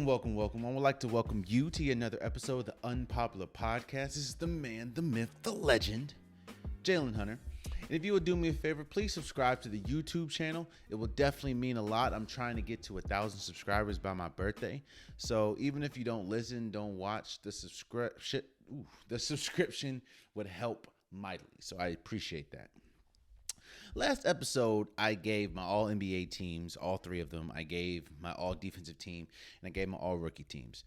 Welcome. I would like to welcome you to another episode of the Unpopular Podcast. This is the man, the myth, the legend, Jalen Hunter. And if you would do me a favor, please subscribe to the YouTube channel. It will definitely mean a lot. I'm trying to get to 1,000 subscribers by my birthday. So even if you don't listen, don't watch, the subscription would help mightily. So I appreciate that. Last episode, I gave my all NBA teams, all three of them. I gave my all defensive team, and I gave my all rookie teams.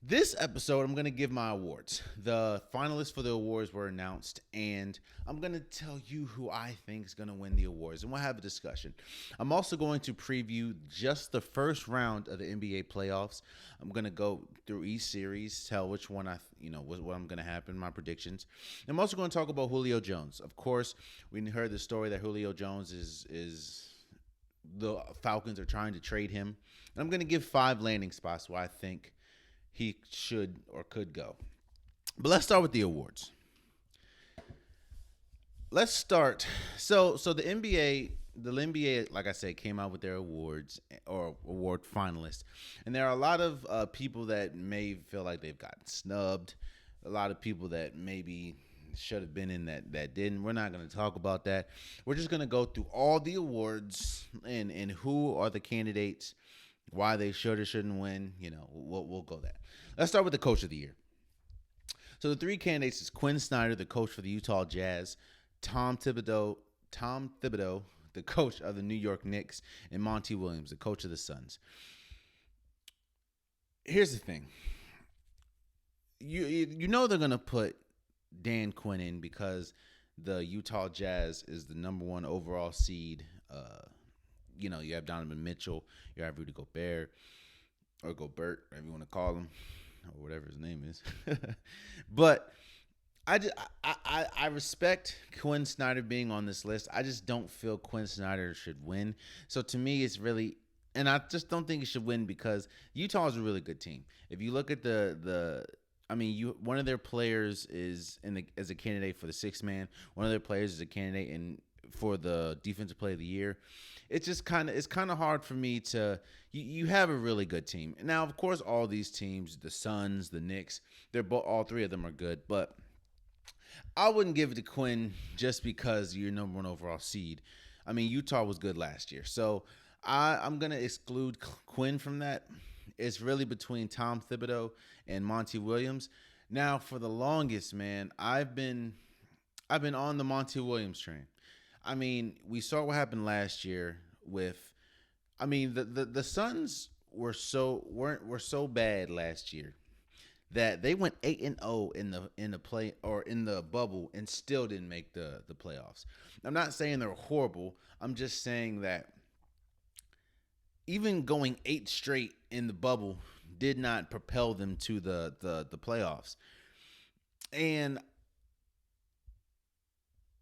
This episode, I'm going to give my awards. The finalists for the awards were announced, and I'm going to tell you who I think is going to win the awards, and we'll have a discussion. I'm also going to preview just the first round of the NBA playoffs. I'm going to go through each series, tell which one what I'm going to happen, my predictions. I'm also going to talk about Julio Jones. Of course, we heard the story that Julio Jones is the Falcons are trying to trade him, and I'm going to give 5 landing spots where I think he should or could go. But let's start with the awards. Let's start. So the NBA, like I said, came out with their awards or award finalists. And there are a lot of people that may feel like they've gotten snubbed. A lot of people that maybe should have been in that didn't. We're not going to talk about that. We're just going to go through all the awards and who are the candidates, why they should or shouldn't win. We'll go that. Let's start with the coach of the year. So the 3 candidates is Quinn Snyder, the coach for the Utah Jazz, Tom Thibodeau, the coach of the New York Knicks, and Monty Williams, the coach of the Suns. Here's the thing. You know they're going to put Dan Quinn in because the Utah Jazz is the number 1 overall seed. You have Donovan Mitchell, you have Rudy Gobert, or Gobert, whatever you want to call him, or whatever his name is. But I respect Quinn Snyder being on this list. I just don't feel Quinn Snyder should win. So to me, it's really, and I just don't think he should win because Utah is a really good team. If you look at one of their players is as a candidate for the 6th man. One of their players is a candidate for the defensive player of the year. It's kind of hard for me to. You have a really good team now. Of course, all these teams, the Suns, the Knicks, all 3 of them are good. But I wouldn't give it to Quinn just because you're number 1 overall seed. I mean, Utah was good last year, so I'm gonna exclude Quinn from that. It's really between Tom Thibodeau and Monty Williams. Now, for the longest, man, I've been on the Monty Williams train. I mean, we saw what happened last year with. I mean, the Suns were so bad last year that they went 8-0 in the bubble and still didn't make the playoffs. I'm not saying they're horrible. I'm just saying that even going 8 straight in the bubble did not propel them to the playoffs. And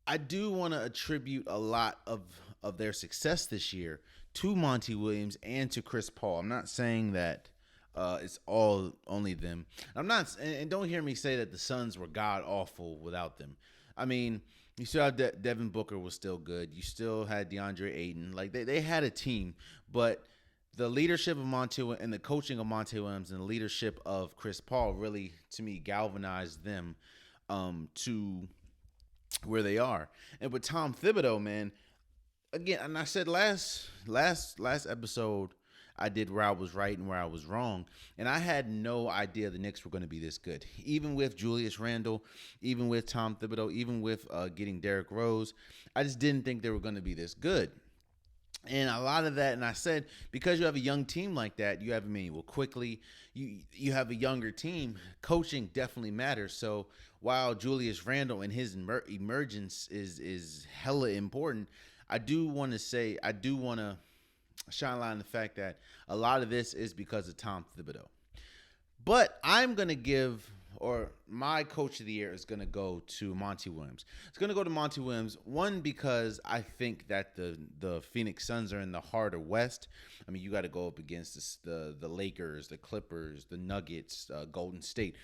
I do want to attribute a lot of their success this year to Monty Williams and to Chris Paul. I'm not saying that it's all only them. And don't hear me say that the Suns were god awful without them. I mean, you still have Devin Booker was still good. You still had DeAndre Ayton. Like they had a team, but the leadership of Monty and the coaching of Monty Williams and the leadership of Chris Paul really, to me, galvanized them to where they are. And with Tom Thibodeau, man, again, and I said last episode I did where I was right and where I was wrong, and I had no idea the Knicks were going to be this good. Even with Julius Randle, even with Tom Thibodeau, even with getting Derrick Rose, I just didn't think they were going to be this good. And a lot of that, and I said, because you have a young team like that, you have Emmanuel quickly, you have a younger team, coaching definitely matters. So while Julius Randle and his emergence is hella important, I do want to shine a light on the fact that a lot of this is because of Tom Thibodeau. But I'm going to give, or my coach of the year is going to go to Monty Williams. It's going to go to Monty Williams, one, because I think that the Phoenix Suns are in the harder West. I mean, you got to go up against the Lakers, the Clippers, the Nuggets, Golden State.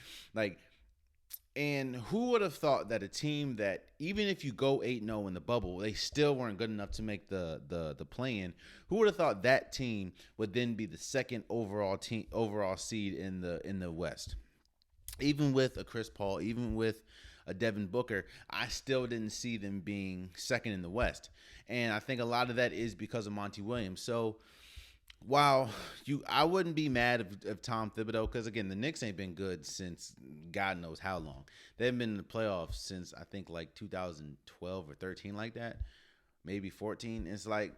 And who would have thought that a team that, even if you go 8-0 in the bubble, they still weren't good enough to make the play-in. Who would have thought that team would then be the second overall seed in the West? Even with a Chris Paul, even with a Devin Booker, I still didn't see them being second in the West. And I think a lot of that is because of Monty Williams. So while I wouldn't be mad if Tom Thibodeau, because again, the Knicks ain't been good since God knows how long. They've been in the playoffs since I think like 2012 or 13, like that, maybe 14. It's like,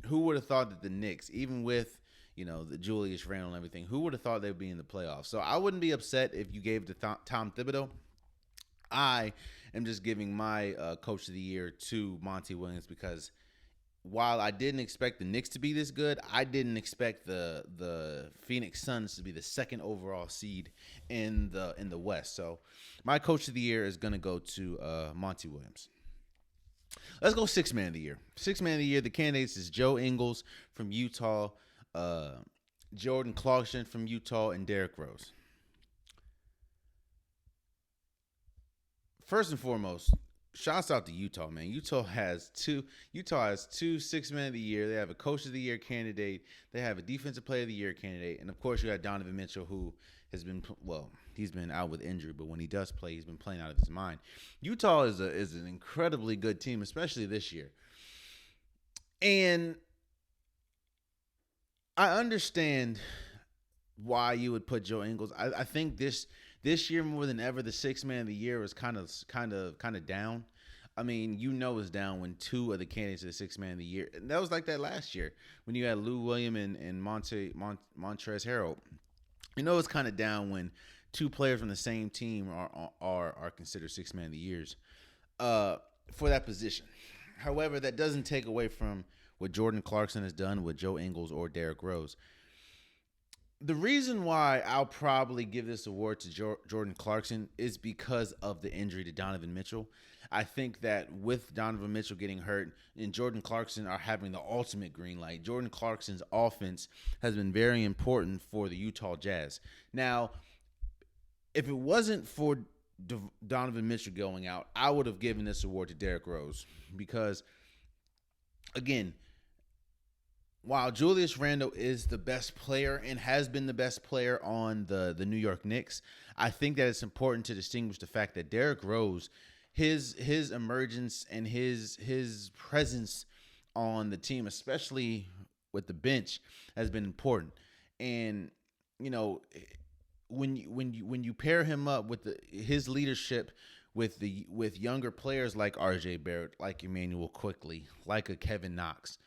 who would have thought that the Knicks, even with the Julius Randle and everything, who would have thought they'd be in the playoffs? So I wouldn't be upset if you gave it to Tom Thibodeau. I am just giving my coach of the year to Monty Williams, because while I didn't expect the Knicks to be this good, I didn't expect the Phoenix Suns to be the second overall seed in the West. So my coach of the year is going to go to Monty Williams. Let's go sixth man of the year. Sixth man of the year, the candidates is Joe Ingles from Utah, Jordan Clarkson from Utah, and Derrick Rose. First and foremost, shouts out to Utah, man. Utah has two sixth man of the year. They have a coach of the year candidate. They have a defensive player of the year candidate. And of course, you got Donovan Mitchell, who has been, he's been out with injury, but when he does play, he's been playing out of his mind. Utah is an incredibly good team, especially this year. And I understand why you would put Joe Ingles. I think this year more than ever, the sixth man of the year is kind of down. I mean, it's down when two of the candidates of the sixth man of the year, and that was like that last year when you had Lou Williams and Montrezl Harrell. It's kind of down when two players from the same team are considered sixth man of the years for that position. However, that doesn't take away from what Jordan Clarkson has done with Joe Ingles or Derrick Rose. The reason why I'll probably give this award to Jordan Clarkson is because of the injury to Donovan Mitchell. I think that with Donovan Mitchell getting hurt and Jordan Clarkson are having the ultimate green light, Jordan Clarkson's offense has been very important for the Utah Jazz. Now, if it wasn't for Donovan Mitchell going out, I would have given this award to Derrick Rose because, again, while Julius Randle is the best player and has been the best player on the New York Knicks, I think that it's important to distinguish the fact that Derrick Rose, his emergence and his presence on the team, especially with the bench, has been important. And when you pair him up with his leadership with younger players like R.J. Barrett, like Emmanuel Quickley, like a Kevin Knox,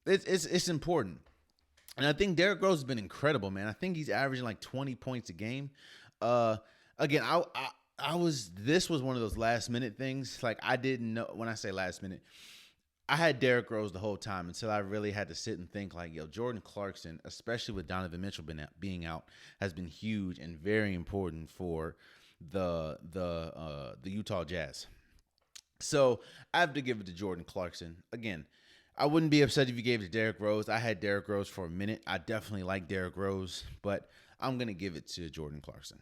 it's important. And I think Derrick Rose has been incredible, man. I think he's averaging like 20 points a game. Again, this was one of those last minute things. Like, I didn't know, when I say last minute, I had Derrick Rose the whole time until I really had to sit and think like, Jordan Clarkson, especially with Donovan Mitchell being out, has been huge and very important for the Utah Jazz. So I have to give it to Jordan Clarkson. Again, I wouldn't be upset if you gave it to Derrick Rose. I had Derrick Rose for a minute. I definitely like Derrick Rose, but I'm going to give it to Jordan Clarkson.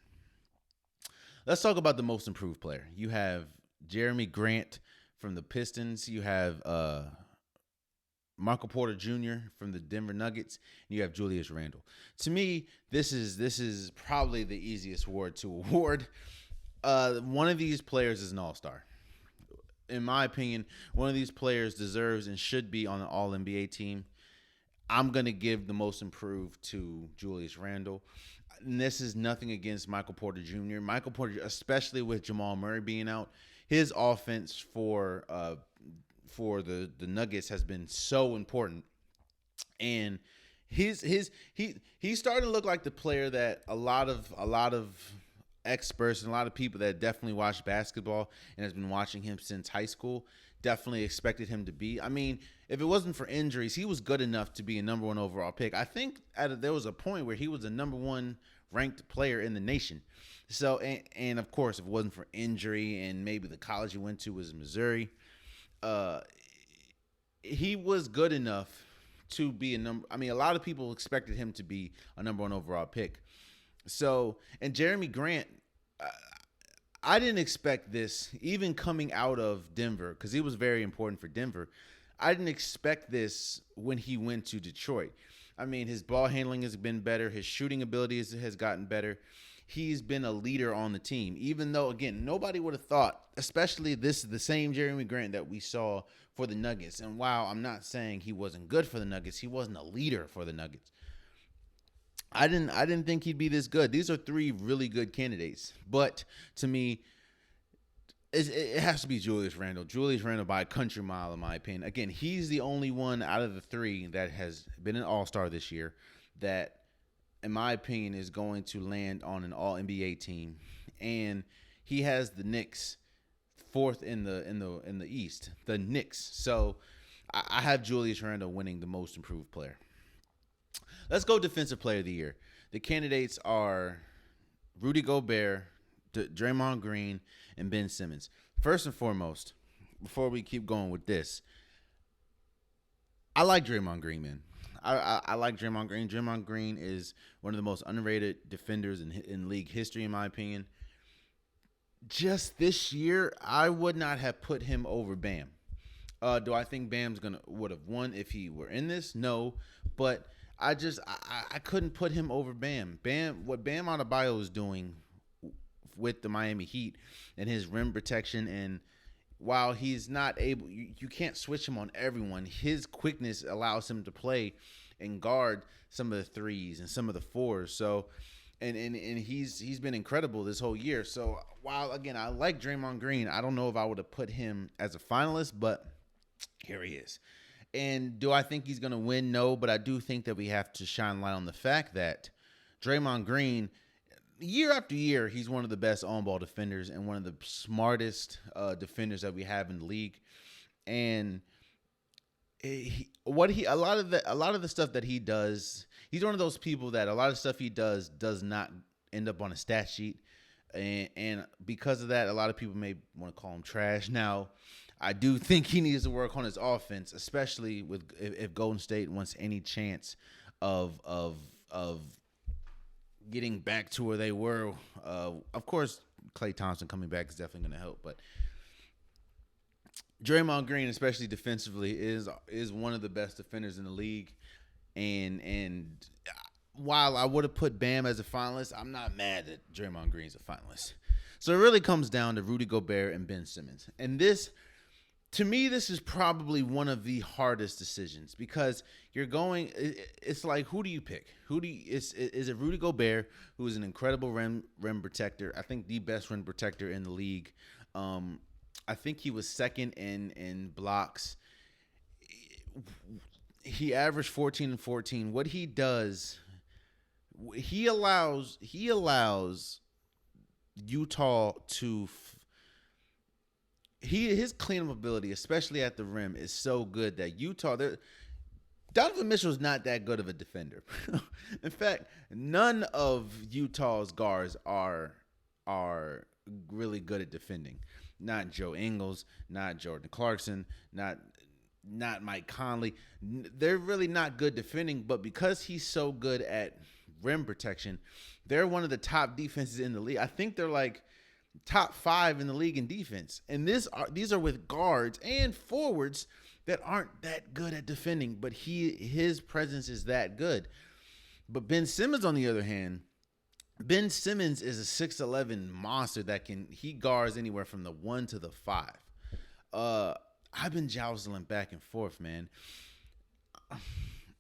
Let's talk about the most improved player. You have Jeremy Grant from the Pistons. You have Michael Porter Jr. from the Denver Nuggets. And you have Julius Randle. To me, this is probably the easiest award to award. One of these players is an all-star. In my opinion, one of these players deserves and should be on an All-NBA team. I'm going to give the most improved to Julius Randle. And this is nothing against Michael Porter Jr. Michael Porter, especially with Jamal Murray being out, his offense for the Nuggets has been so important. And he's starting to look like the player that a lot of experts and a lot of people that definitely watch basketball and has been watching him since high school definitely expected him to be. I mean, if it wasn't for injuries, he was good enough to be a number one overall pick. I think there was a point where he was a number one ranked player in the nation. So, and of course, if it wasn't for injury and maybe the college he went to was Missouri, he was good enough to be a number. I mean, a lot of people expected him to be a number one overall pick. So, and Jeremy Grant, I didn't expect this, even coming out of Denver, because he was very important for Denver. I didn't expect this when he went to Detroit. I mean, his ball handling has been better. His shooting ability has gotten better. He's been a leader on the team, even though, again, nobody would have thought, especially this is the same Jeremy Grant that we saw for the Nuggets. And while I'm not saying he wasn't good for the Nuggets, he wasn't a leader for the Nuggets. I didn't think he'd be this good. These are three really good candidates, but to me, it has to be Julius Randle. Julius Randle by a country mile, in my opinion. Again, he's the only one out of the three that has been an All-Star this year that, in my opinion, is going to land on an All NBA team, and he has the Knicks fourth in the East, the Knicks. So I have Julius Randle winning the Most Improved Player. Let's go Defensive Player of the Year. The candidates are Rudy Gobert, Draymond Green, and Ben Simmons. First and foremost, before we keep going with this, I like Draymond Green, man. I like Draymond Green. Draymond Green is one of the most underrated defenders in league history, in my opinion. Just this year, I would not have put him over Bam. Do I think Bam's would have won if he were in this? No, but I couldn't put him over Bam. What Bam Adebayo is doing with the Miami Heat and his rim protection, and while he's not able, you can't switch him on everyone. His quickness allows him to play and guard some of the threes and some of the fours. So, and he's been incredible this whole year. So while again I like Draymond Green, I don't know if I would have put him as a finalist, but here he is. And do I think he's going to win? No, but I do think that we have to shine light on the fact that Draymond Green, year after year, he's one of the best on-ball defenders and one of the smartest defenders that we have in the league. And a lot of the stuff that he does, he's one of those people that a lot of stuff he does not end up on a stat sheet. And because of that, a lot of people may want to call him trash. Now, I do think he needs to work on his offense, especially with if Golden State wants any chance of getting back to where they were. Of course, Klay Thompson coming back is definitely going to help, but Draymond Green, especially defensively, is one of the best defenders in the league. And while I would have put Bam as a finalist, I'm not mad that Draymond Green's a finalist. So it really comes down to Rudy Gobert and Ben Simmons. And this, to me, this is probably one of the hardest decisions because it's like, who do you pick? Is it Rudy Gobert, who is an incredible rim protector? I think the best rim protector in the league. I think he was second in blocks. He averaged 14 and 14. What he does, he allows Utah to his cleanup ability, especially at the rim, is so good that Donovan Mitchell's not that good of a defender. In fact, none of Utah's guards are really good at defending. Not Joe Ingles, not Jordan Clarkson, not Mike Conley. They're really not good defending, but because he's so good at rim protection, they're one of the top defenses in the league. I think they're like top 5 in the league in defense. And these are with guards and forwards that aren't that good at defending, but his presence is that good. But Ben Simmons, on the other hand, Ben Simmons is a 6'11" monster that he guards anywhere from the 1 to the 5. I've been jostling back and forth, man.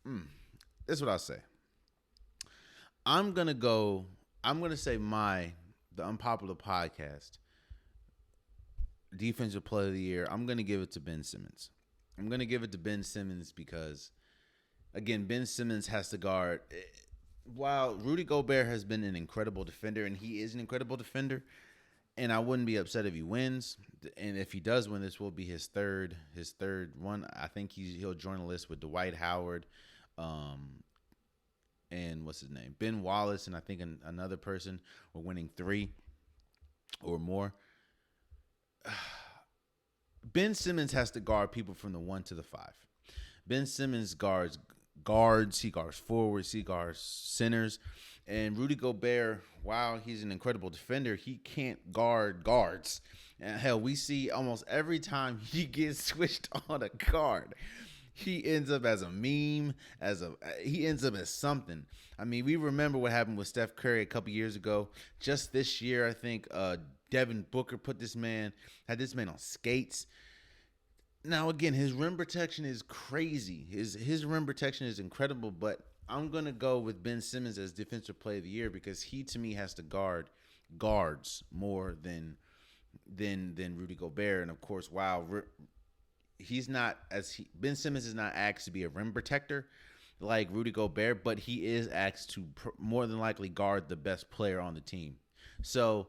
This is what I'll say. I'm gonna say the Unpopular Podcast Defensive Player of the Year. I'm gonna give it to Ben Simmons. I'm gonna give it to Ben Simmons because, again, Ben Simmons has to guard. While Rudy Gobert has been an incredible defender, and he is an incredible defender, and I wouldn't be upset if he wins. And if he does win, this will be his third one. I think he'll join the list with Dwight Howard, and what's his name, Ben Wallace, and I think another person were winning 3 or more. Ben Simmons has to guard people from the 1 to the 5. Ben Simmons guards guards, he guards forwards, he guards centers. And Rudy Gobert, while he's an incredible defender, he can't guard guards. And hell, we see almost every time he gets switched on a guard, he ends up as a meme, he ends up as something. I mean, we remember what happened with Steph Curry a couple years ago. Just this year, I think Devin Booker had this man on skates. Now again, his rim protection is crazy. His rim protection is incredible, but I'm gonna go with Ben Simmons as Defensive Player of the Year because he to me has to guard guards more than Rudy Gobert. And of course, while Ben Simmons is not asked to be a rim protector like Rudy Gobert, but he is asked to more than likely guard the best player on the team. So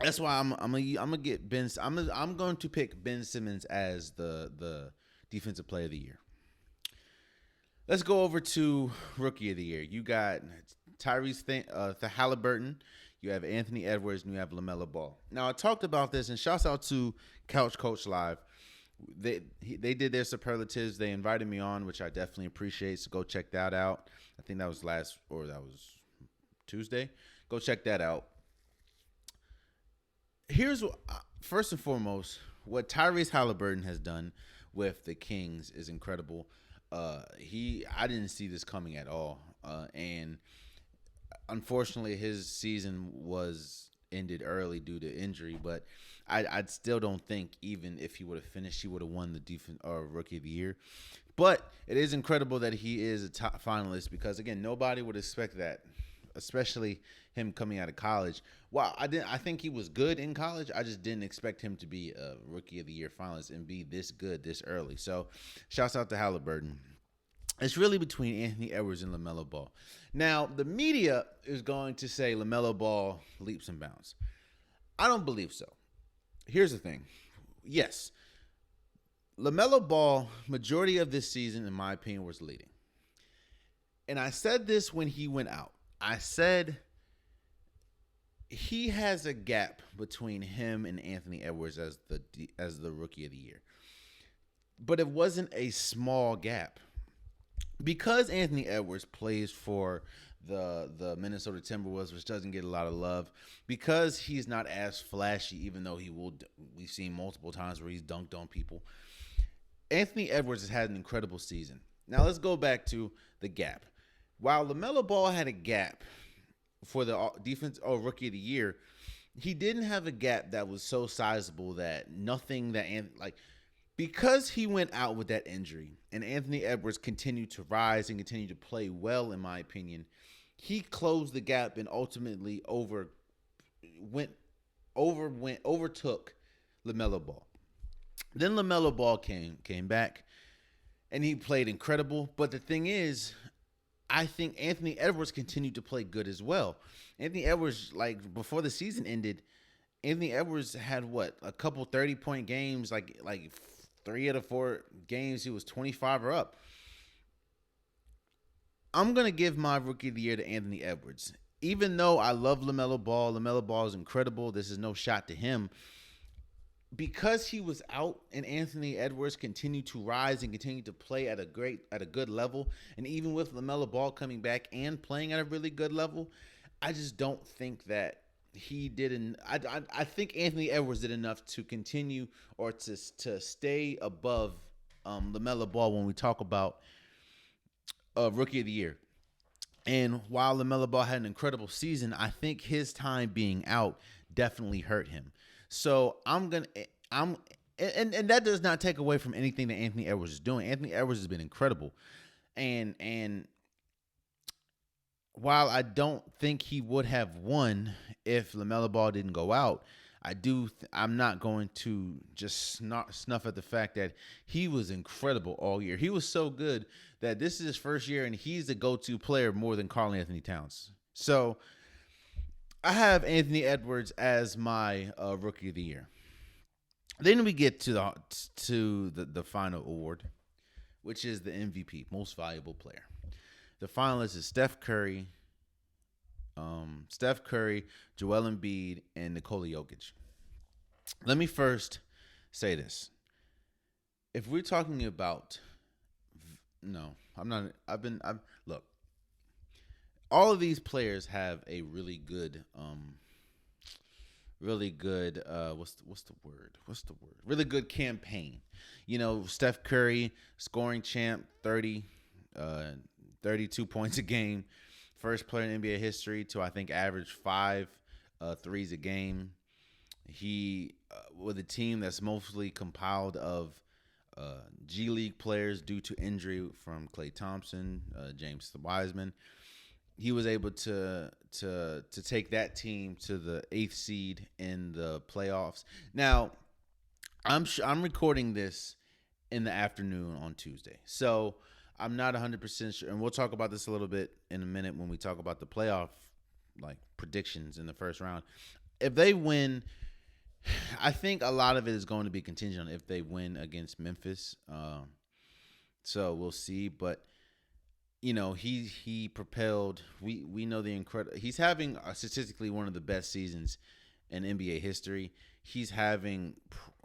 that's why I'm gonna get Ben. I'm going to pick Ben Simmons as the Defensive Player of the Year. Let's go over to Rookie of the Year. You got Tyrese Halliburton, you have Anthony Edwards, and you have LaMelo Ball. Now I talked about this, and shouts out to Couch Coach Live. They did their superlatives. They invited me on, which I definitely appreciate. So go check that out. I think that was Tuesday. Go check that out. Here's first and foremost, what Tyrese Halliburton has done with the Kings is incredible. I didn't see this coming at all, and unfortunately, his season was ended early due to injury. But I still don't think even if he would have finished, he would have won the defense or Rookie of the Year. But it is incredible that he is a top finalist because again, nobody would expect that, especially him coming out of college. Wow, I think he was good in college. I just didn't expect him to be a Rookie of the Year finalist and be this good this early. So, shouts out to Halliburton. It's really between Anthony Edwards and LaMelo Ball. Now, the media is going to say LaMelo Ball leaps and bounds. I don't believe so. Here's the thing. Yes, LaMelo Ball, majority of this season, in my opinion, was leading. And I said this when he went out. I said he has a gap between him and Anthony Edwards as the Rookie of the Year. But it wasn't a small gap. Because Anthony Edwards plays for the Minnesota Timberwolves, which doesn't get a lot of love, because he's not as flashy, even though we've seen multiple times where he's dunked on people. Anthony Edwards has had an incredible season. Now let's go back to the gap. While LaMelo Ball had a gap for the defense or Rookie of the Year, he didn't have a gap that was so sizable that because he went out with that injury and Anthony Edwards continued to rise and continued to play well, in my opinion, he closed the gap and ultimately overtook LaMelo Ball. Then LaMelo Ball came back and he played incredible. But the thing is, I think Anthony Edwards continued to play good as well. Anthony Edwards, before the season ended, Anthony Edwards had a couple 30-point games, like 3 out of 4 games he was 25 or up. I'm going to give my Rookie of the Year to Anthony Edwards. Even though I love LaMelo Ball is incredible. This is no shot to him. Because he was out and Anthony Edwards continued to rise and continued to play at a good level, and even with LaMelo Ball coming back and playing at a really good level, I just don't think that he didn't. I think Anthony Edwards did enough to continue or to stay above LaMelo Ball when we talk about Rookie of the Year. And while LaMelo Ball had an incredible season, I think his time being out definitely hurt him. So and that does not take away from anything that Anthony Edwards is doing. Anthony Edwards has been incredible. And while I don't think he would have won if LaMelo Ball didn't go out, I'm not going to just snuff at the fact that he was incredible all year. He was so good that this is his first year and he's the go-to player more than Karl Anthony Towns. So I have Anthony Edwards as my Rookie of the Year. Then we get to the final award, which is the MVP, Most Valuable Player. The finalists is Steph Curry, Joel Embiid, and Nikola Jokic. Let me first say this. If we're talking about No, I'm not. I've look. All of these players have a really good really good campaign. Steph Curry, scoring champ, 30 uh 32 points a game, first player in NBA history to, I think, average five threes a game. He with a team that's mostly compiled of G League players due to injury from Klay Thompson, James Wiseman. He was able to take that team to the eighth seed in the playoffs. Now, I'm recording this in the afternoon on Tuesday, so I'm not 100% sure, and we'll talk about this a little bit in a minute when we talk about the playoff like predictions in the first round. If they win, I think a lot of it is going to be contingent on if they win against Memphis. So we'll see, but he propelled. We know the incredible. He's having statistically one of the best seasons in NBA history. He's having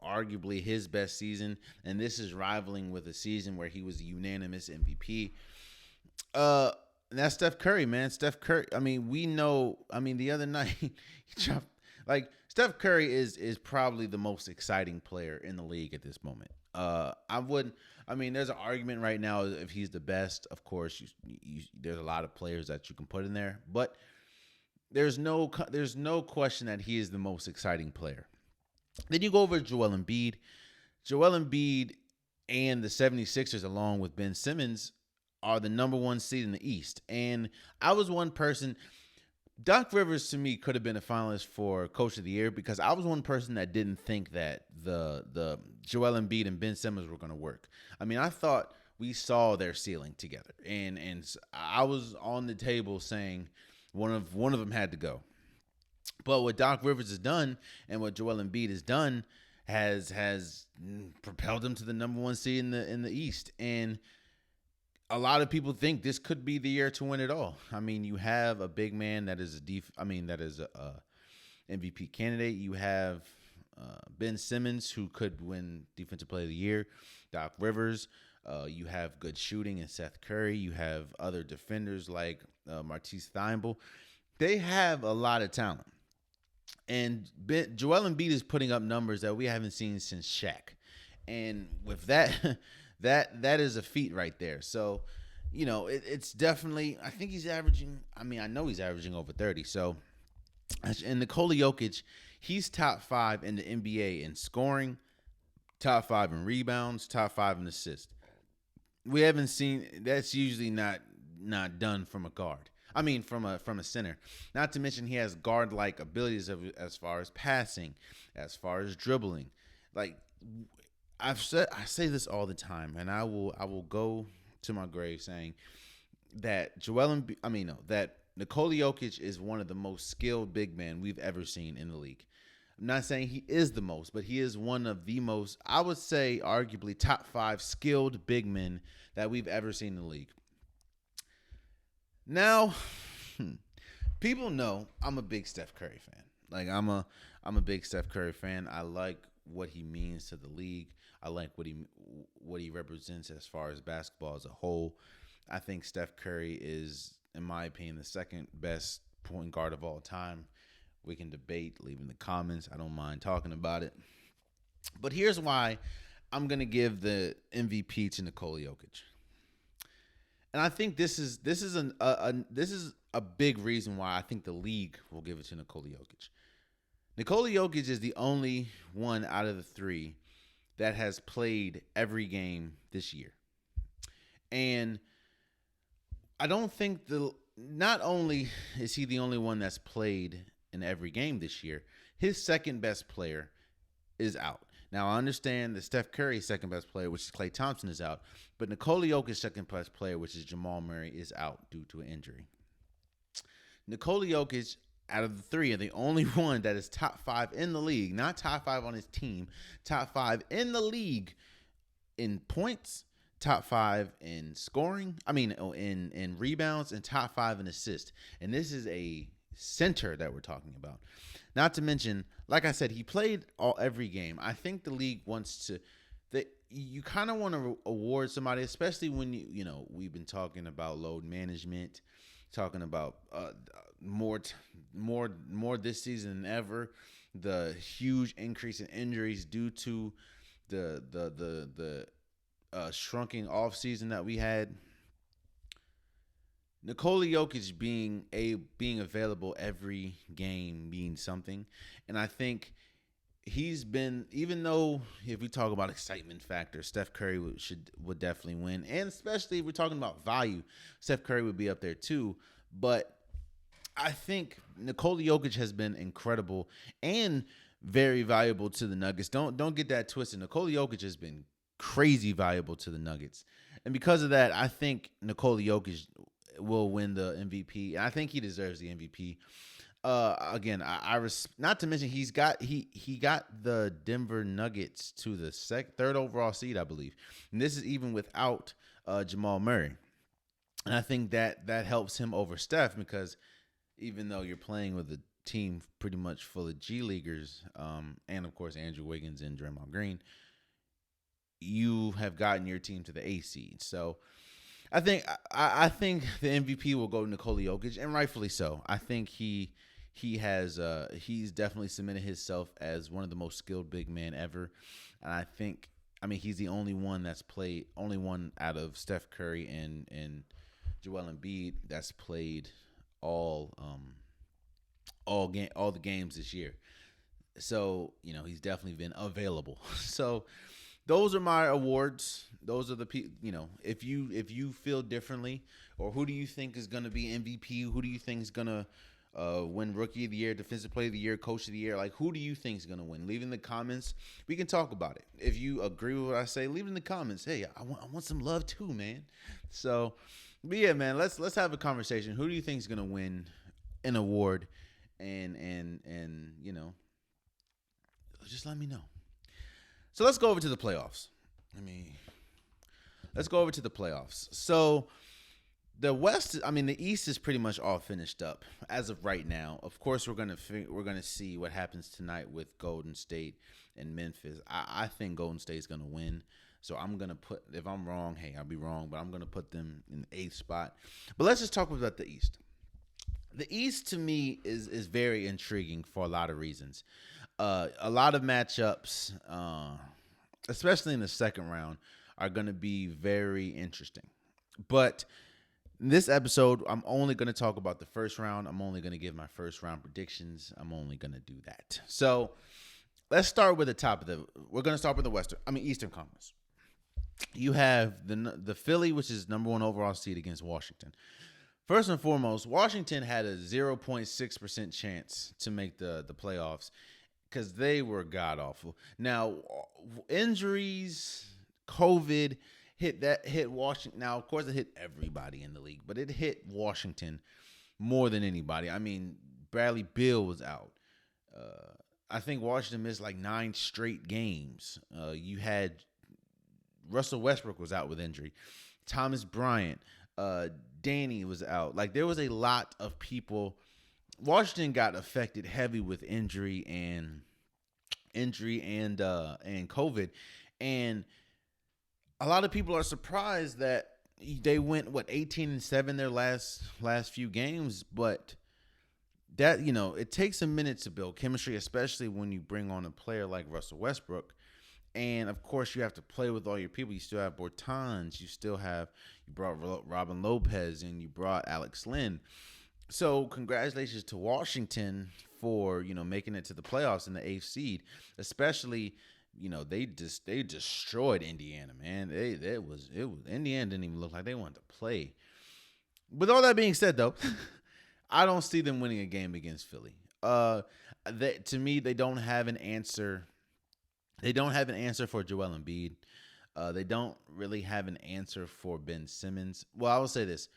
arguably his best season, and this is rivaling with a season where he was a unanimous MVP. And that's Steph Curry, man. Steph Curry. I mean, we know. I mean, the other night he dropped, like, Steph Curry is probably the most exciting player in the league at this moment. I wouldn't. I mean, there's an argument right now if he's the best. Of course, there's a lot of players that you can put in there, but there's no question that he is the most exciting player. Then you go over to Joel Embiid. Joel Embiid and the 76ers, along with Ben Simmons, are the number one seed in the East. And I was one person. Doc Rivers, to me, could have been a finalist for Coach of the Year because I was one person that didn't think that the Joel Embiid and Ben Simmons were going to work. I mean, I thought we saw their ceiling together, and I was on the table saying one of them had to go. But what Doc Rivers has done and what Joel Embiid has done has propelled him to the number one seed in the East. And a lot of people think this could be the year to win it all. I mean, you have a big man that is a MVP candidate. You have Ben Simmons, who could win Defensive Player of the Year. Doc Rivers. You have good shooting in Seth Curry. You have other defenders like Matisse Thybulle. They have a lot of talent. And Joel Embiid is putting up numbers that we haven't seen since Shaq. And with that, that is a feat right there. So, it's definitely, I think he's averaging, I know he's averaging over 30. So, and Nikola Jokic, he's top 5 in the NBA in scoring, top 5 in rebounds, top 5 in assists. We haven't seen, that's usually not done from a guard. From a center. Not to mention he has guard-like abilities as far as passing, as far as dribbling. Like, I say this all the time, and I will go to my grave saying that that Nikola Jokic is one of the most skilled big men we've ever seen in the league. I'm not saying he is the most, but he is one of the most, I would say, arguably top 5 skilled big men that we've ever seen in the league. Now, people know I'm a big Steph Curry fan. Like, I'm a big Steph Curry fan. I like what he means to the league. I like what he represents as far as basketball as a whole. I think Steph Curry is, in my opinion, the second best point guard of all time. We can debate, leave in the comments. I don't mind talking about it. But here's why I'm going to give the MVP to Nikola Jokic. And I think this is a big reason why I think the league will give it to Nikola Jokic. Nikola Jokic is the only one out of the 3 that has played every game this year. And I don't think not only is he the only one that's played in every game this year, his second best player is out. Now, I understand that Steph Curry's second best player, which is Klay Thompson, is out. But Nikola Jokic's second best player, which is Jamal Murray, is out due to an injury. Nikola Jokic, out of the 3, are the only one that is top 5 in the league. Not top 5 on his team. Top 5 in the league in points. Top 5 in scoring. In rebounds. And top 5 in assists. And this is a center that we're talking about. Not to mention, like I said, he played every game. I think the league wants to. you kind of want to award somebody, especially when we've been talking about load management, talking about more more this season than ever. The huge increase in injuries due to the shrunken off season that we had. Nikola Jokic being available every game means something, and I think he's been, even though if we talk about excitement factor, Steph Curry would definitely win, and especially if we're talking about value, Steph Curry would be up there too. But I think Nikola Jokic has been incredible and very valuable to the Nuggets. Don't get that twisted. Nikola Jokic has been crazy valuable to the Nuggets, and because of that, I think Nikola Jokic will win the MVP. And I think he deserves the MVP. Again, not to mention he got the Denver Nuggets to the third overall seed, I believe, and this is even without Jamal Murray. And I think that helps him over Steph, because even though you're playing with a team pretty much full of G leaguers, and of course Andrew Wiggins and Draymond Green, you have gotten your team to the A seed. So I think the MVP will go to Nikola Jokic, and rightfully so. I think he's definitely cemented himself as one of the most skilled big men ever, and I mean he's the only one out of Steph Curry and Joel Embiid that's played all the games this year. So he's definitely been available. So those are my awards. Those are the if you feel differently, or who do you think is going to be MVP? Who do you think is going to win Rookie of the Year, Defensive Player of the Year, Coach of the Year? Like, who do you think is going to win? Leave in the comments. We can talk about it. If you agree with what I say, leave it in the comments. Hey, I want some love too, man. So, but yeah, man, let's have a conversation. Who do you think is going to win an award? And just let me know. So let's go over to the playoffs. Let's go over to the playoffs. So the East is pretty much all finished up as of right now. Of course, we're gonna see what happens tonight with Golden State and Memphis. I think Golden State's gonna win. So I'm gonna if I'm wrong, hey, I'll be wrong, but I'm gonna put them in the 8th spot. But let's just talk about the East. The East to me is very intriguing for a lot of reasons. A lot of matchups, especially in the second round, are going to be very interesting. But in this episode, I'm only going to talk about the first round. I'm only going to give my first round predictions. I'm only going to do that. So let's start with we're going to start with the Eastern Conference. You have the Philly, which is number 1 overall seed, against Washington. First and foremost, Washington had a 0.6% chance to make the playoffs, because they were god awful. Now, injuries, COVID hit Washington. Now, of course, it hit everybody in the league, but it hit Washington more than anybody. I mean, Bradley Beal was out. I think Washington missed like 9 straight games. You had Russell Westbrook was out with injury. Thomas Bryant, Danny was out. Like, there was a lot of people. Washington got affected heavy with injury and COVID, and a lot of people are surprised that they went 18-7 their last few games, but that it takes a minute to build chemistry, especially when you bring on a player like Russell Westbrook. And of course, you have to play with all your people. You still have Bortons, you brought Robin Lopez, and you brought Alex Len. So congratulations to Washington for making it to the playoffs in the 8th seed. Especially, they destroyed Indiana, man. Indiana didn't even look like they wanted to play. With all that being said, though, I don't see them winning a game against Philly. To me, they don't have an answer. They don't have an answer for Joel Embiid. They don't really have an answer for Ben Simmons. Well, I will say this.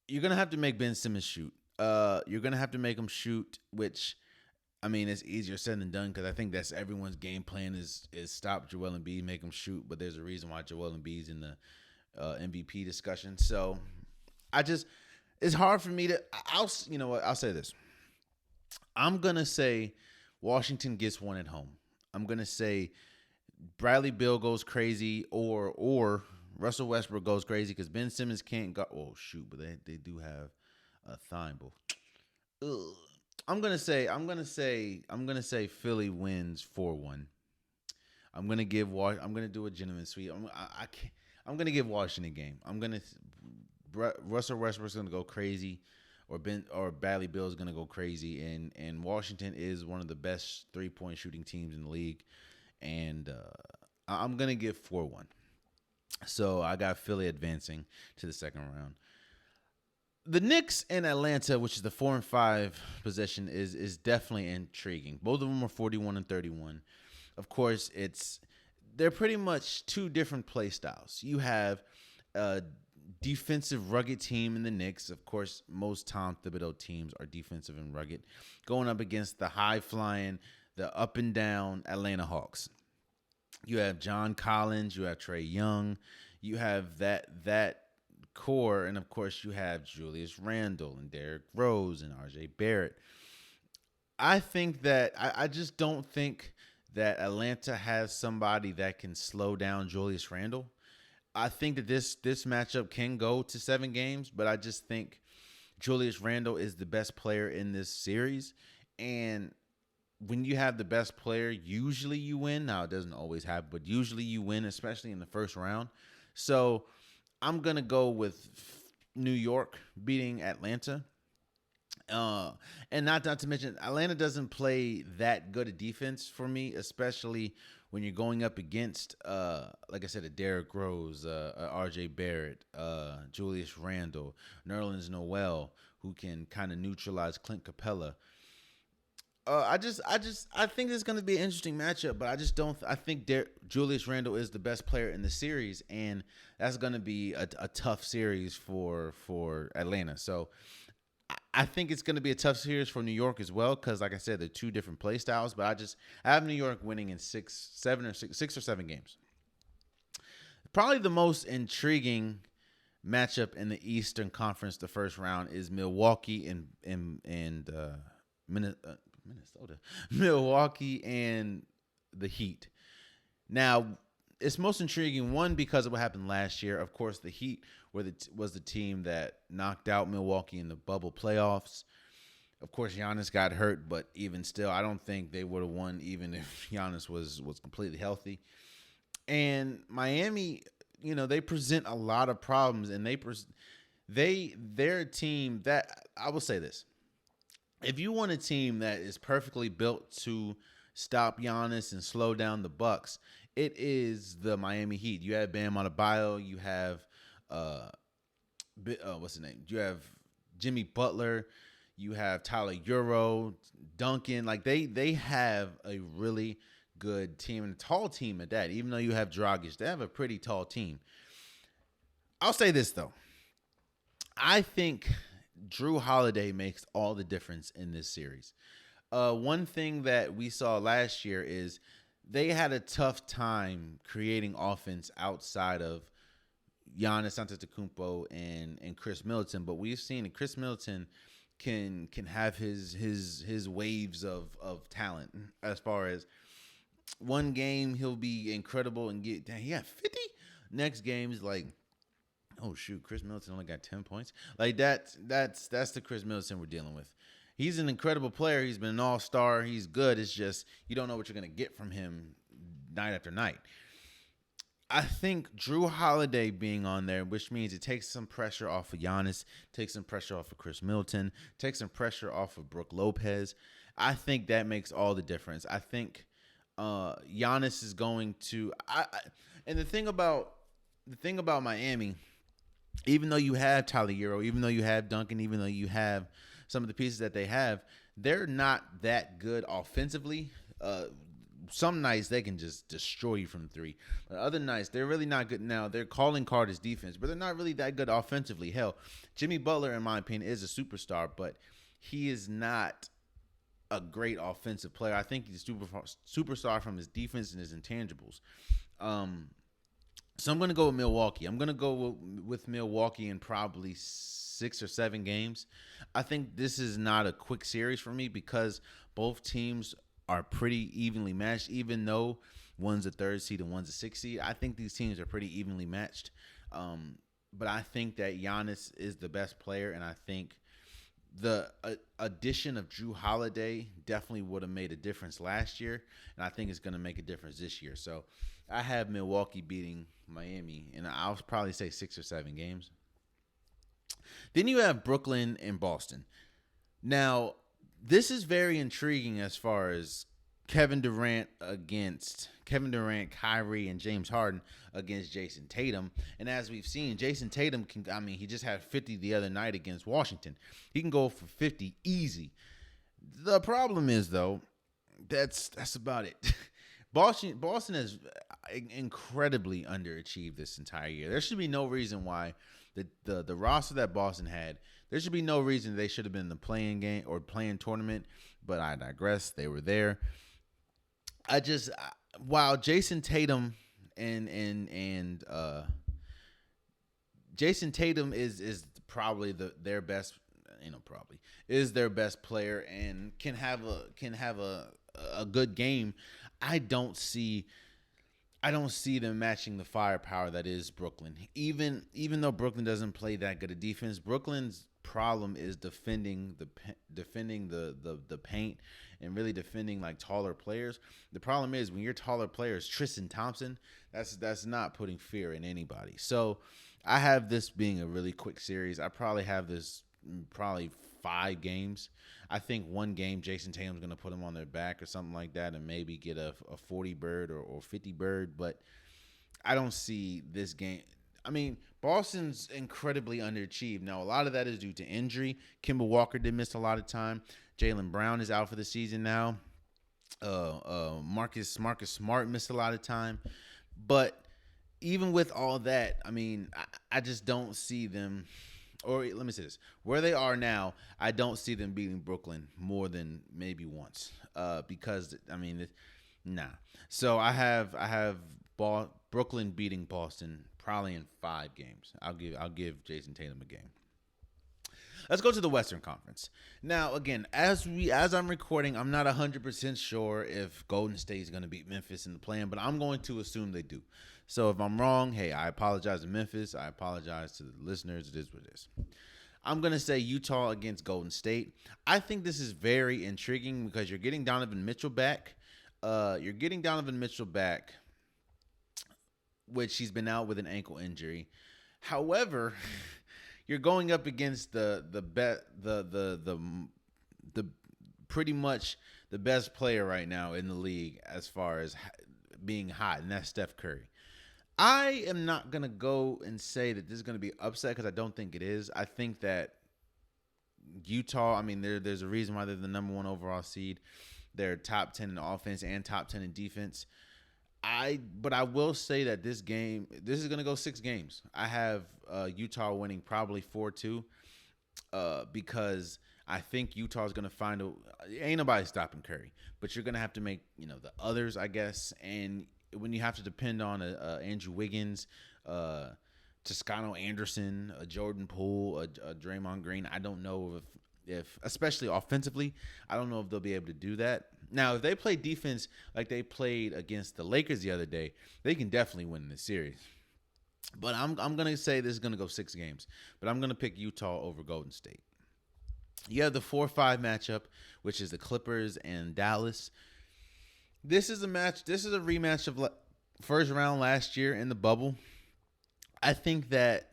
You're going to have to make Ben Simmons shoot. You're going to have to make him shoot, which, it's easier said than done, because I think that's everyone's game plan is stop Joel Embiid, make him shoot. But there's a reason why Joel Embiid's in the MVP discussion. So it's hard for me to, I'll say this. I'm going to say Washington gets one at home. I'm going to say Bradley Beal goes crazy, or Russell Westbrook goes crazy because Ben Simmons can't go. Oh shoot, but they do have a Thibault. Ugh. I'm gonna say Philly wins 4-1. I'm gonna do a gentleman sweep. I can't. I'm gonna give Washington a game. Russell Westbrook's gonna go crazy, or Bradley Bill's gonna go crazy, and Washington is one of the best 3-point shooting teams in the league, and I'm gonna give 4-1. So I got Philly advancing to the second round. The Knicks and Atlanta, which is the 4 and 5 position, is definitely intriguing. Both of them are 41 and 31. Of course, they're pretty much two different play styles. You have a defensive, rugged team in the Knicks. Of course, most Tom Thibodeau teams are defensive and rugged, going up against the high flying, the up and down Atlanta Hawks. You have John Collins, you have Trey Young, you have that core, and of course you have Julius Randle and Derrick Rose and RJ Barrett. I just don't think that Atlanta has somebody that can slow down Julius Randle. I think that this matchup can go to 7 games, but I just think Julius Randle is the best player in this series. And when you have the best player, usually you win. Now, it doesn't always happen, but usually you win, especially in the first round. So I'm going to go with New York beating Atlanta. And not to mention, Atlanta doesn't play that good a defense for me, especially when you're going up against, like I said, a Derrick Rose, a RJ Barrett, Julius Randle, Nerlens Noel, who can kind of neutralize Clint Capella. I think it's going to be an interesting matchup, but I just don't. I think Julius Randle is the best player in the series, and that's going to be a tough series for Atlanta. So I think it's going to be a tough series for New York as well, because like I said, they're two different play styles. But I have New York winning in 6 or 7 games. Probably the most intriguing matchup in the Eastern Conference, the first round, is Milwaukee and Minnesota, Milwaukee and the Heat. Now, it's most intriguing, one, because of what happened last year. Of course, the Heat was the team that knocked out Milwaukee in the bubble playoffs. Of course, Giannis got hurt, but even still, I don't think they would have won even if Giannis was completely healthy. And Miami, they present a lot of problems, and they're a team that, I will say this. If you want a team that is perfectly built to stop Giannis and slow down the Bucks, it is the Miami Heat. You have Bam Adebayo. You have what's his name? You have Jimmy Butler. You have Tyler Euro, Duncan. Like they have a really good team, and a tall team at that. Even though you have Dragic, they have a pretty tall team. I'll say this though. I think Drew Holiday makes all the difference in this series. One thing that we saw last year is they had a tough time creating offense outside of Giannis Antetokounmpo and Chris Middleton, but we've seen that Chris Middleton can have his waves of talent. As far as one game he'll be incredible and he got 50. Next game is like, oh shoot, Chris Middleton only got 10 points. Like that's the Chris Middleton we're dealing with. He's an incredible player. He's been an all-star. He's good. It's just you don't know what you're going to get from him night after night. I think Drew Holiday being on there, which means it takes some pressure off of Giannis, takes some pressure off of Chris Middleton, takes some pressure off of Brook Lopez. I think that makes all the difference. I think Giannis is going to. And the thing about Miami, even though you have Tyler Hero, even though you have Duncan, even though you have some of the pieces that they have, they're not that good offensively. Some nights they can just destroy you from three. But other nights, they're really not good. Now, their calling card is defense, but they're not really that good offensively. Hell, Jimmy Butler, in my opinion, is a superstar, but he is not a great offensive player. I think he's a superstar from his defense and his intangibles. So I'm going to go with Milwaukee. I'm going to go with Milwaukee in probably 6 or 7 games. I think this is not a quick series for me because both teams are pretty evenly matched, even though one's a third seed and one's a sixth seed. I think these teams are pretty evenly matched. But I think that Giannis is the best player, and I think the addition of Drew Holiday definitely would have made a difference last year, and I think it's going to make a difference this year. So I have Milwaukee beating Miami, and I'll probably say 6 or 7 games. Then you have Brooklyn and Boston. Now, this is very intriguing as far as Kevin Durant, Kyrie, and James Harden against Jason Tatum. And as we've seen, Jason Tatum he just had 50 the other night against Washington. He can go for 50 easy. The problem is, though, that's about it. Boston has incredibly underachieved this entire year. There should be no reason why the roster that Boston had, there should be no reason they should have been in the playing game or playing tournament, but I digress. They were there. While Jason Tatum and Jason Tatum is probably their best, is their best player and can have a good game. I don't see them matching the firepower that is Brooklyn. Even though Brooklyn doesn't play that good a defense, Brooklyn's problem is defending the paint and really defending like taller players. The problem is when your taller players, Tristan Thompson, that's not putting fear in anybody. So I have this being a really quick series. I probably have this 5 games. I think one game Jason Tatum's going to put them on their back or something like that and maybe get a 40 bird or 50 bird, but I don't see this game. Boston's incredibly underachieved. Now, a lot of that is due to injury. Kemba Walker did miss a lot of time. Jaylen Brown is out for the season now. Marcus Smart missed a lot of time. But even with all that, I just don't see them, or let me say this. Where they are now, I don't see them beating Brooklyn more than maybe once. Because, nah. So I have Brooklyn beating Boston probably in 5 games. I'll give Jason Tatum a game. Let's go to the Western Conference. Now, again, as I'm recording, I'm not 100% sure if Golden State is going to beat Memphis in the play-in, but I'm going to assume they do. So if I'm wrong, hey, I apologize to Memphis. I apologize to the listeners. It is what it is. I'm going to say Utah against Golden State. I think this is very intriguing because you're getting Donovan Mitchell back. Which he's been out with an ankle injury. However, you're going up against the pretty much the best player right now in the league as far as being hot, and that's Steph Curry. I am not going to go and say that this is going to be upset because I don't think it is. I think that Utah, there's a reason why they're the number 1 overall seed. They're top 10 in offense and top 10 in defense. But I will say that this is going to go 6 games. I have Utah winning probably 4-2 because I think Utah is going to find ain't nobody stopping Curry, but you're going to have to make, the others, I guess. And when you have to depend on Andrew Wiggins, Toscano Anderson, a Jordan Poole, a Draymond Green, I don't know if especially offensively, I don't know if they'll be able to do that. Now, if they play defense like they played against the Lakers the other day, they can definitely win this series. But I'm going to say this is going to go 6 games. But I'm going to pick Utah over Golden State. You have the 4-5 matchup, which is the Clippers and Dallas. This is a rematch of first round last year in the bubble. I think that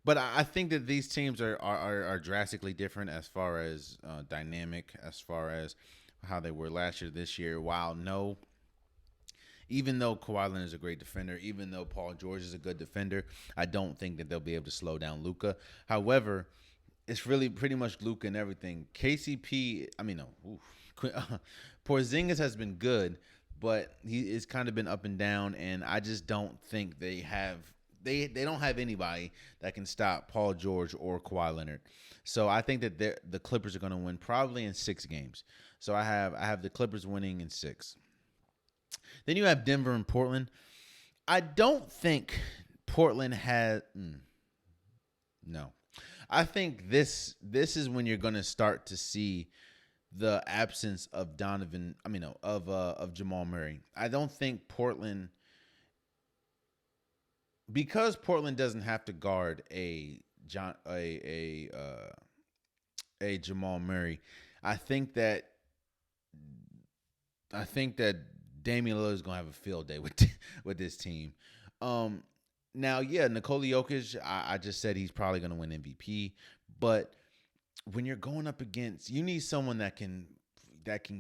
these teams are drastically different as far as dynamic, as far as how they were last year, this year. Even though Kawhi Leonard is a great defender, even though Paul George is a good defender, I don't think that they'll be able to slow down Luka. However, it's really pretty much Luka and everything. Porzingis has been good, but it's kind of been up and down, and I just don't think they don't have anybody that can stop Paul George or Kawhi Leonard. So I think that the Clippers are going to win probably in 6 games. So I have the Clippers winning in 6. Then you have Denver and Portland. I don't think Portland has no. I think this is when you're going to start to see the absence of of Jamal Murray. I don't think Portland, because Portland doesn't have to guard a Jamal Murray. I think that I think that Damian Lillard is gonna have a field day with with this team. Um, Now, yeah, Nikola Jokic, I just said he's probably gonna win MVP, but when you're going up against, you need someone that can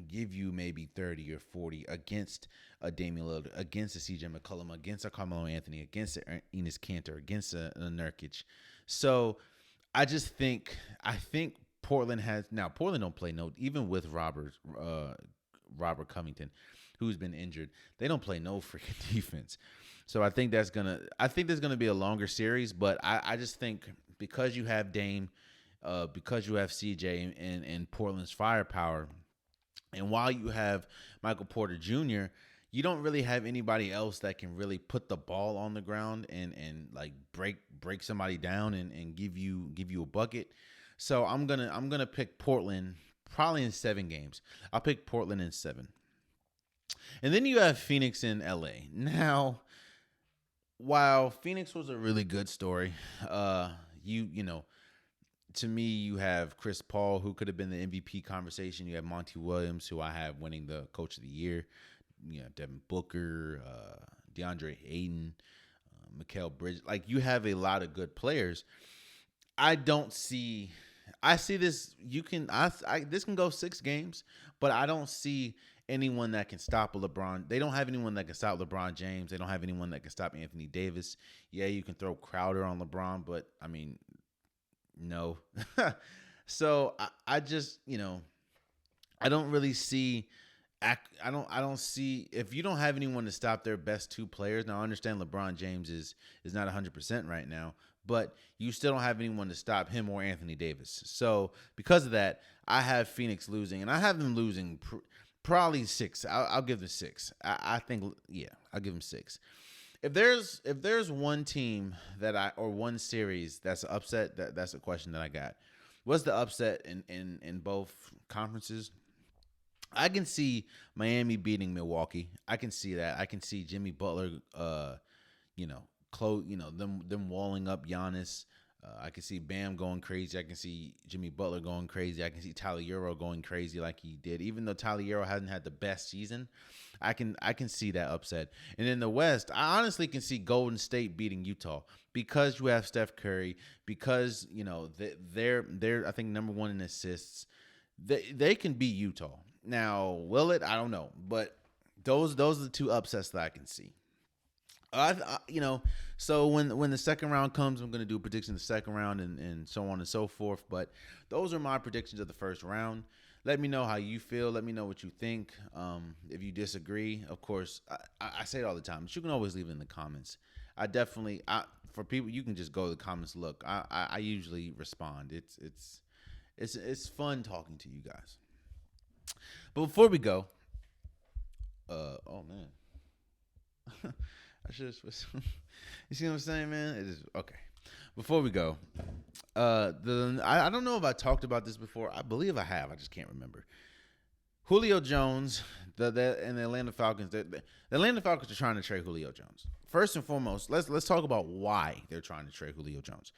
give you maybe 30 or 40 against a Damian Lillard, against a CJ McCollum, against a Carmelo Anthony, against a Enes Kanter, against a Nurkic. So I think Portland has, now Portland don't play no, even with Robert Covington, who's been injured, they don't play no freaking defense. So I think there's gonna be a longer series, but I just think because you have Dame, because you have CJ and Portland's firepower, and while you have Michael Porter Jr., you don't really have anybody else that can really put the ball on the ground and like break somebody down and give you a bucket. So I'm gonna pick Portland probably in 7 games. I'll pick Portland in 7. And then you have Phoenix and LA. Now, while Phoenix was a really good story, you know, to me, you have Chris Paul, who could have been the MVP conversation. You have Monty Williams, who I have winning the Coach of the Year. You know, Devin Booker, DeAndre Ayton, Mikal Bridges. Like, you have a lot of good players. I don't see. I see this. This can go 6 games, but I don't see anyone that can stop LeBron. They don't have anyone that can stop LeBron James. They don't have anyone that can stop Anthony Davis. Yeah, you can throw Crowder on LeBron, but I mean, no. So I just, I don't really see. I don't see, if you don't have anyone to stop their best 2 players. Now I understand LeBron James is not 100% right now, but you still don't have anyone to stop him or Anthony Davis. So because of that, I have Phoenix losing, and I have them losing probably 6. I'll give them 6. I think, yeah, I'll give them 6. If there's one team or one series that's an upset, that's a question that I got. What's the upset in both conferences? I can see Miami beating Milwaukee. I can see that. I can see Jimmy Butler, them walling up Giannis. I can see Bam going crazy. I can see Jimmy Butler going crazy. I can see Tyler Hero going crazy like he did. Even though Tyler Hero hasn't had the best season, I can see that upset. And in the West, I honestly can see Golden State beating Utah because you have Steph Curry, because they're I think number 1 in assists. They can beat Utah. Now, will it? I don't know, but those are the 2 upsets that I can see. So when the second round comes, I'm going to do predictions of the second round and so on and so forth. But those are my predictions of the first round. Let me know how you feel. Let me know what you think. If you disagree, of course, I say it all the time, but you can always leave it in the comments. For people, you can just go to the comments. Look, I usually respond. It's fun talking to you guys. But before we go, oh man. I should have switched. You see what I'm saying, man? It is okay. Before we go, I don't know if I talked about this before. I believe I have. I just can't remember. Julio Jones, and the Atlanta Falcons. The Atlanta Falcons are trying to trade Julio Jones. First and foremost, let's talk about why they're trying to trade Julio Jones.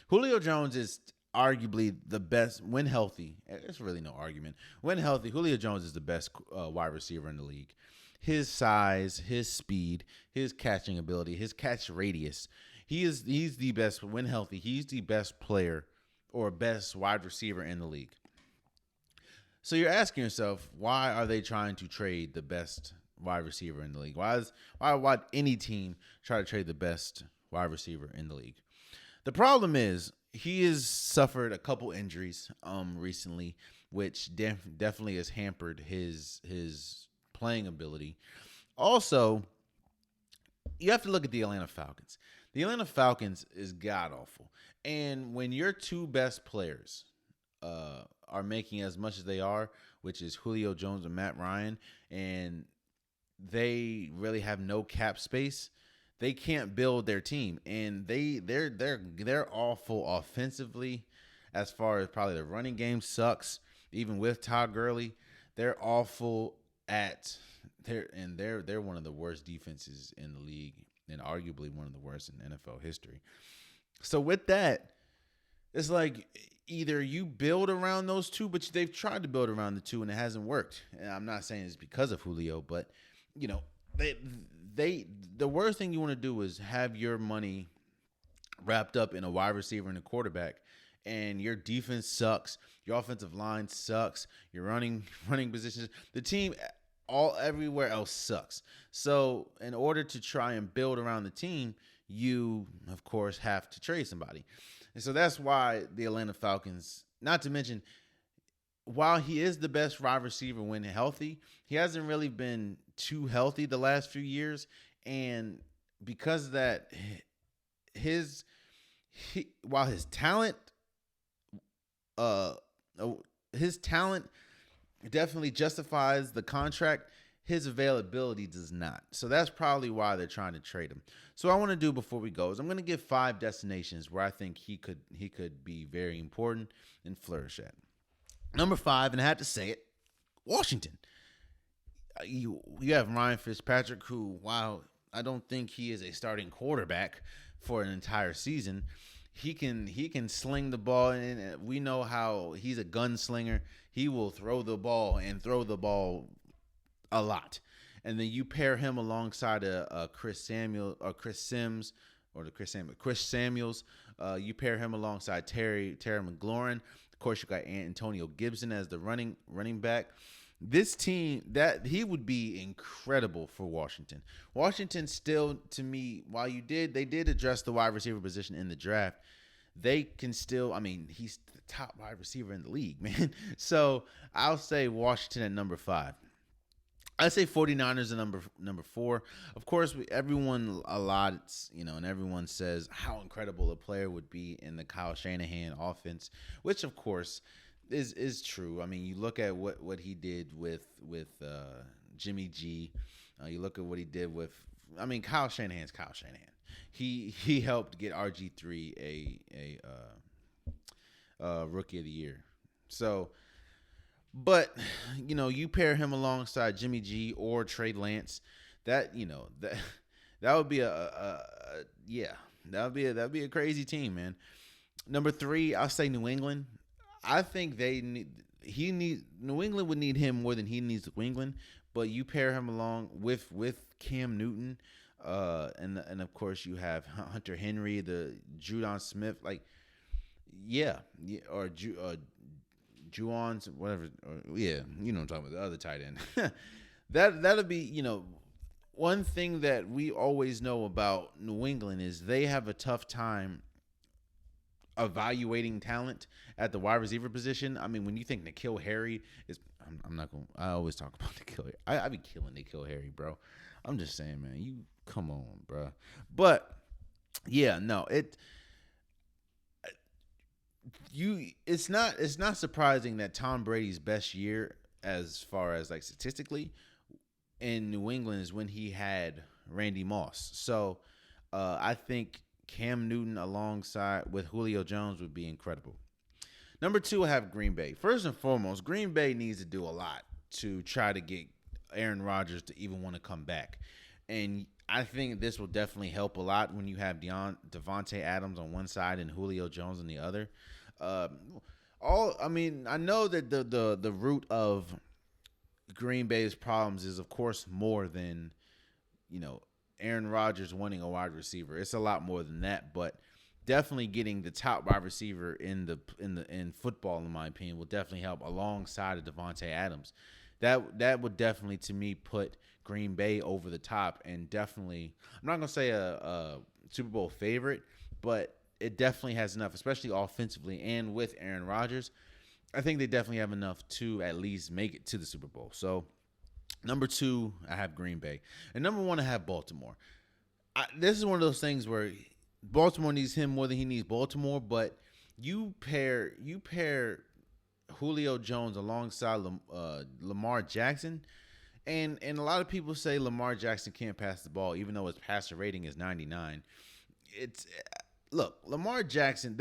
Julio Jones is arguably the best when healthy. There's really no argument. When healthy, Julio Jones is the best wide receiver in the league. His size, his speed, his catching ability, his catch radius. He's the best when healthy. He's the best player or best wide receiver in the league. So you're asking yourself, why are they trying to trade the best wide receiver in the league? Why any team try to trade the best wide receiver in the league? The problem is he has suffered a couple injuries recently, which definitely has hampered his playing ability. Also, you have to look at the Atlanta Falcons. The Atlanta Falcons is god awful, and when your 2 best players are making as much as they are, which is Julio Jones and Matt Ryan, and they really have no cap space, they can't build their team, and they're awful offensively. As far as probably the running game sucks. even with Todd Gurley, they're awful at they're one of the worst defenses in the league and arguably one of the worst in NFL history. So with that, it's like either you build around those two, but they've tried to build around the two and it hasn't worked. And I'm not saying it's because of Julio, but you know, they the worst thing you want to do is have your money wrapped up in a wide receiver and a quarterback, and your defense sucks, your offensive line sucks, your running positions, the team all everywhere else sucks. So in order to try and build around the team, you of course have to trade somebody. And so that's why the Atlanta Falcons, not to mention, while he is the best wide receiver when healthy, he hasn't really been too healthy the last few years. And because of that, while uh, his talent definitely justifies the contract, his availability does not. So that's probably why they're trying to trade him. So what I want to do before we go is I'm going to give 5 destinations where I think he could be very important and flourish at. Number 5, and I had to say it, Washington. You have Ryan Fitzpatrick, who, while I don't think he is a starting quarterback for an entire season, he can sling the ball, and we know how he's a gunslinger. He will throw the ball and throw the ball a lot. And then you pair him alongside Chris Samuels. You pair him alongside Terry McLaurin. Of course, you got Antonio Gibson as the running back. This team, that he would be incredible for Washington. Washington still, to me, while they did address the wide receiver position in the draft, they can still, I mean, he's the top wide receiver in the league, man. So I'll say Washington at number 5. I say 49ers at number 4. Of course, everyone allots, and everyone says how incredible a player would be in the Kyle Shanahan offense, which of course is true. I mean, you look at what he did with Jimmy G. You look at what he did with, I mean, Kyle Shanahan's Kyle Shanahan. He helped get RG3 a rookie of the year. So, but you pair him alongside Jimmy G or Trey Lance, that would be that'd be a crazy team, man. Number 3, I'll say New England. I think New England would need him more than he needs New England, but you pair him along with Cam Newton, and of course you have Hunter Henry, the Judon Smith, or Juwan's whatever, what I'm talking about, the other tight end. That'll be one thing that we always know about New England is they have a tough time evaluating talent at the wide receiver position. I mean, when you think N'Keal Harry is, I always talk about N'Keal Harry. I be killing N'Keal Harry, bro. I'm just saying, man, you come on, bro. But yeah, no, it's not surprising that Tom Brady's best year, as far as statistically, in New England is when he had Randy Moss. So I think Cam Newton alongside with Julio Jones would be incredible. Number 2, I have Green Bay. First and foremost, Green Bay needs to do a lot to try to get Aaron Rodgers to even want to come back. And I think this will definitely help a lot when you have Devontae Adams on one side and Julio Jones on the other. I know that the root of Green Bay's problems is, of course, more than, Aaron Rodgers wanting a wide receiver. It's a lot more than that, but definitely getting the top wide receiver in football, in my opinion, will definitely help alongside of Devontae Adams. That would definitely, to me, put Green Bay over the top, and definitely, I'm not gonna say a Super Bowl favorite, but it definitely has enough, especially offensively and with Aaron Rodgers. I think they definitely have enough to at least make it to the Super Bowl. So number 2, I have Green Bay. And number 1, I have Baltimore. This is one of those things where Baltimore needs him more than he needs Baltimore, but you pair Julio Jones alongside Lamar Jackson, and a lot of people say Lamar Jackson can't pass the ball, even though his passer rating is 99. Look, Lamar Jackson,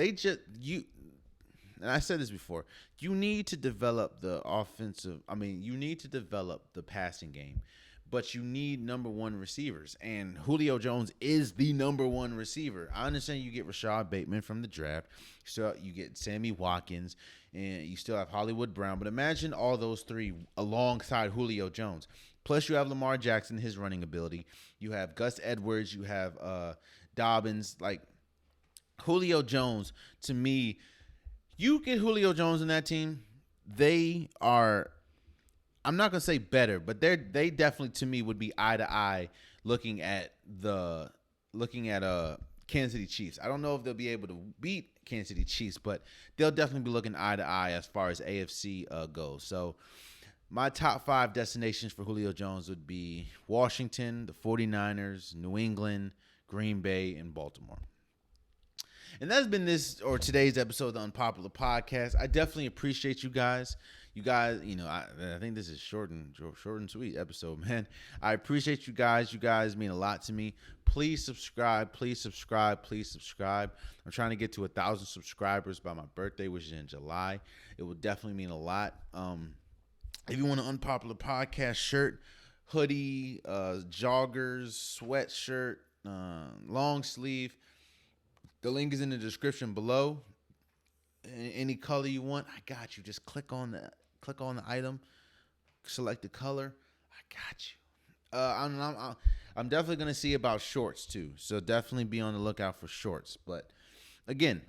and I said this before, you need to develop the offensive. I mean, you need to develop the passing game, but you need number one receivers. And Julio Jones is the number one receiver. I understand you get Rashad Bateman from the draft. So you get Sammy Watkins, and you still have Hollywood Brown. But imagine all those three alongside Julio Jones. Plus, you have Lamar Jackson, his running ability. You have Gus Edwards. You have Dobbins. Like, Julio Jones, to me, you get Julio Jones in that team, they are, I'm not going to say better, but they definitely, to me, would be eye to eye looking at Kansas City Chiefs. I don't know if they'll be able to beat Kansas City Chiefs, but they'll definitely be looking eye to eye as far as AFC goes. So my top 5 destinations for Julio Jones would be Washington, the 49ers, New England, Green Bay, and Baltimore. And that's been today's episode of the Unpopular Podcast. I definitely appreciate you guys. You guys, I think this is short and sweet episode, man. I appreciate you guys. You guys mean a lot to me. Please subscribe. Please subscribe. Please subscribe. I'm trying to get to 1,000 subscribers by my birthday, which is in July. It would definitely mean a lot. If you want an Unpopular Podcast shirt, hoodie, joggers, sweatshirt, long sleeve, the link is in the description below. Any color you want, I got you. Just click on the item, select the color. I got you. I'm definitely gonna see about shorts too. So definitely be on the lookout for shorts. but again,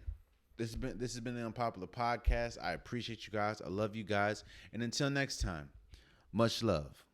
this has been the Unpopular Podcast. I appreciate you guys. I love you guys. And until next time, much love.